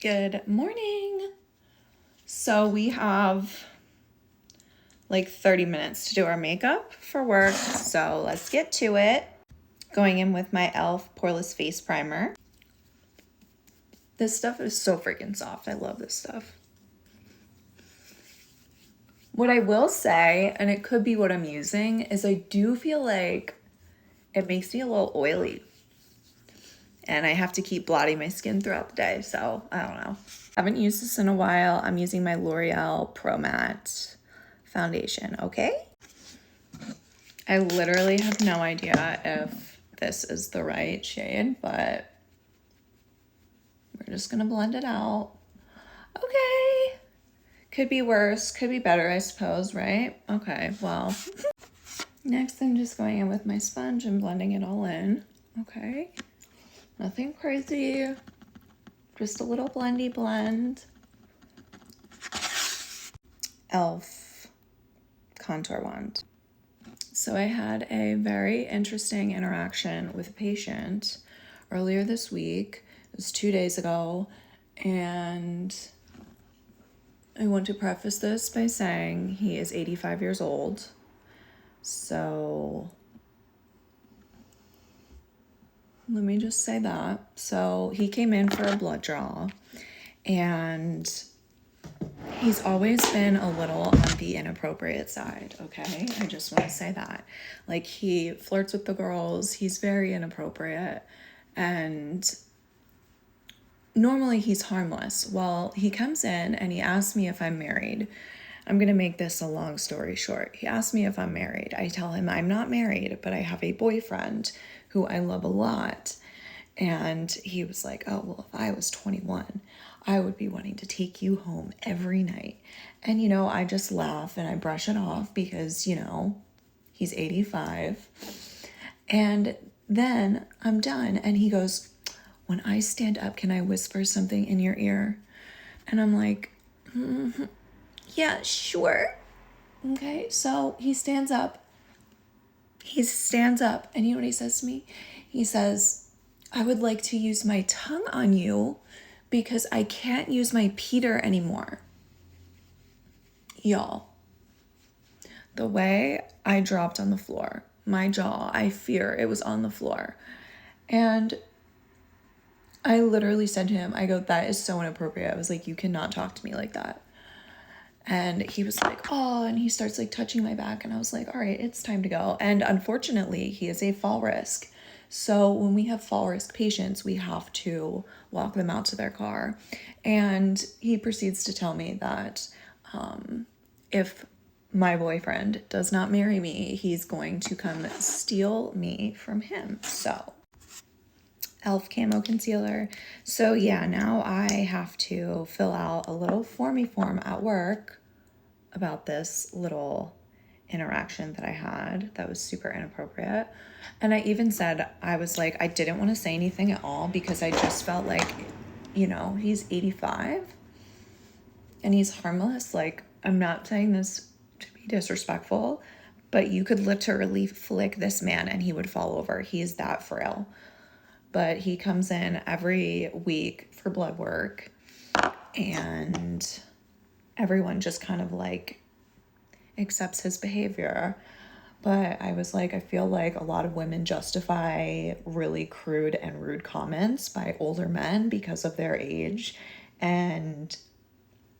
Good morning. So we have like 30 minutes to do our makeup for work, so let's get to it. Going in with my e.l.f. Poreless Face Primer. This stuff is so freaking soft. I love this stuff. What I will say, and it could be what I'm using, is I do feel like it makes me a little oily. And I have to keep blotting my skin throughout the day, so I don't know. I haven't used this in a while. I'm using my L'Oreal Pro Matte foundation, okay? I literally have no idea if this is the right shade, but we're just gonna blend it out. Okay. Could be worse, could be better, I suppose, right? Okay, well. Next, I'm just going in with my sponge and blending it all in. Okay. Nothing crazy. Just a little blendy blend. e.l.f. contour wand. So I had a very interesting interaction with a patient earlier this week. It was 2 days ago, and I want to preface this by saying he is 85 years old. So let me just say that. So he came in for a blood draw, and he's always been a little on the inappropriate side, okay? I just want to say that. Like, he flirts with the girls, he's very inappropriate, and normally he's harmless. Well, he comes in and he asks me if I'm married. I'm going to make this a long story short. He asked me if I'm married. I tell him I'm not married, but I have a boyfriend who I love a lot. And he was like, oh, well, if I was 21, I would be wanting to take you home every night. And, I just laugh and I brush it off because, he's 85. And then I'm done. And he goes, when I stand up, can I whisper something in your ear? And I'm like, yeah, sure. Okay, so he stands up. And you know what he says to me? He says, I would like to use my tongue on you because I can't use my Peter anymore. Y'all, the way I dropped on the floor, my jaw, I fear it was on the floor. And I literally said to him, I go, that is so inappropriate. I was like, you cannot talk to me like that. And he was like, oh, and he starts like touching my back. And I was like, all right, it's time to go. And unfortunately, he is a fall risk. So when we have fall risk patients, we have to walk them out to their car. And he proceeds to tell me that if my boyfriend does not marry me, he's going to come steal me from him. So e.l.f. Camo Concealer. So yeah, now I have to fill out a little formy form at work about this little interaction that I had that was super inappropriate. And I even said, I was like, I didn't want to say anything at all because I just felt like, he's 85 and he's harmless. Like, I'm not saying this to be disrespectful, but you could literally flick this man and he would fall over. He's that frail. But he comes in every week for blood work, and everyone just kind of like accepts his behavior. But I was like, I feel like a lot of women justify really crude and rude comments by older men because of their age. And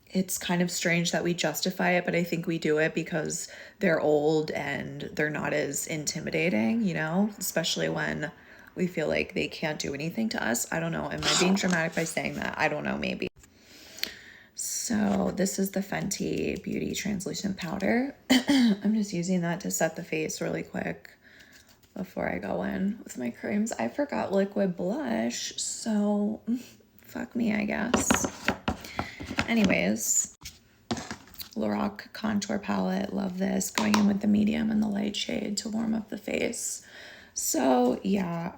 it's kind of strange that we justify it, but I think we do it because they're old and they're not as intimidating, especially when we feel like they can't do anything to us. I don't know. Am I being dramatic by saying that? I don't know, maybe. So this is the Fenty Beauty Translucent Powder. I'm just using that to set the face really quick before I go in with my creams. I forgot liquid blush, so fuck me, I guess. Anyways, Lorac Contour Palette. Love this. Going in with the medium and the light shade to warm up the face. So yeah,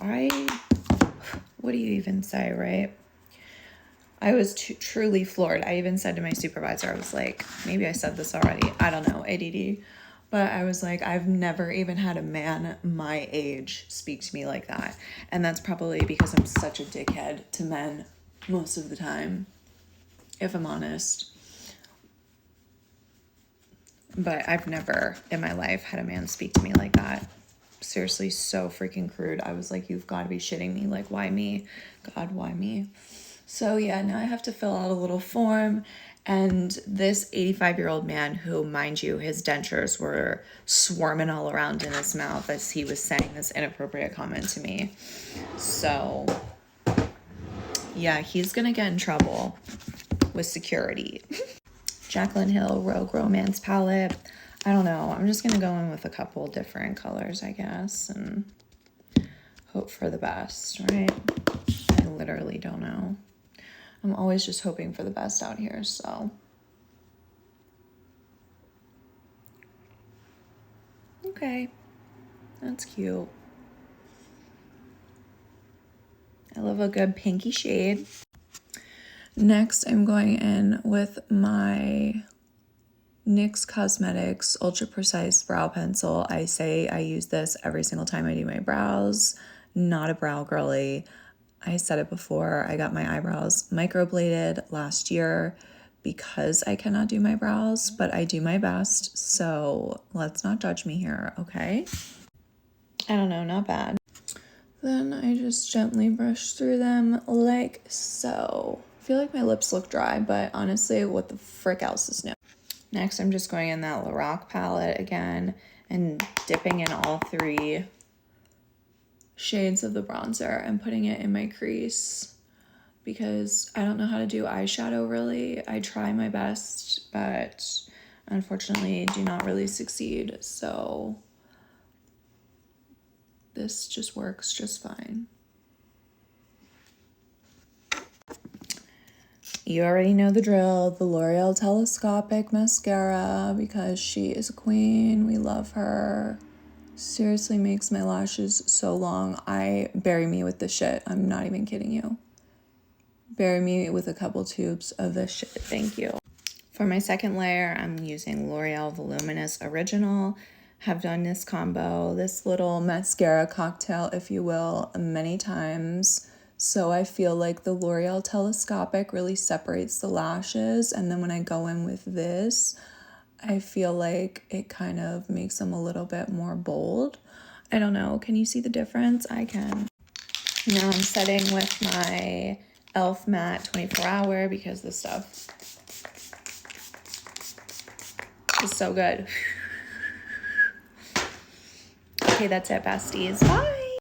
what do you even say, right? I was truly floored. I even said to my supervisor, I was like, maybe I said this already, I don't know, ADD. But I was like, I've never even had a man my age speak to me like that. And that's probably because I'm such a dickhead to men most of the time. if I'm honest. But I've never in my life had a man speak to me like that. Seriously, so freaking crude. I was like, you've got to be shitting me. Like, why me? God, why me? So yeah, now I have to fill out a little form. And this 85-year-old man who, mind you, his dentures were swarming all around in his mouth as he was saying this inappropriate comment to me. So yeah, he's going to get in trouble with security. Jaclyn Hill Rogue Romance palette. I don't know. I'm just going to go in with a couple different colors, I guess, and hope for the best, right? I literally don't know. I'm always just hoping for the best out here, so. Okay. That's cute. I love a good pinky shade. Next, I'm going in with my NYX Cosmetics Ultra Precise Brow Pencil. I say I use this every single time I do my brows. Not a brow girly. I said it before, I got my eyebrows microbladed last year because I cannot do my brows, but I do my best, so let's not judge me here, okay? I don't know, not bad. Then I just gently brush through them like so. I feel like my lips look dry, but honestly, what the frick else is new? Next, I'm just going in that Lorac palette again and dipping in all three shades of the bronzer and putting it in my crease because I don't know how to do eyeshadow really. I try my best, but unfortunately do not really succeed. So this just works just fine. You already know the drill, the L'Oreal Telescopic Mascara, because she is a queen. We love her. Seriously makes my lashes so long. Bury me with this shit. I'm not even kidding you. Bury me with a couple tubes of this shit. Thank you. For my second layer, I'm using L'Oreal Voluminous Original. Have done this combo, this little mascara cocktail, if you will, many times. So I feel like the L'Oreal Telescopic really separates the lashes. And then when I go in with this, I feel like it kind of makes them a little bit more bold. I don't know. Can you see the difference? I can. Now I'm setting with my e.l.f. Matte 24 Hour because this stuff is so good. Okay, that's it, besties. Bye.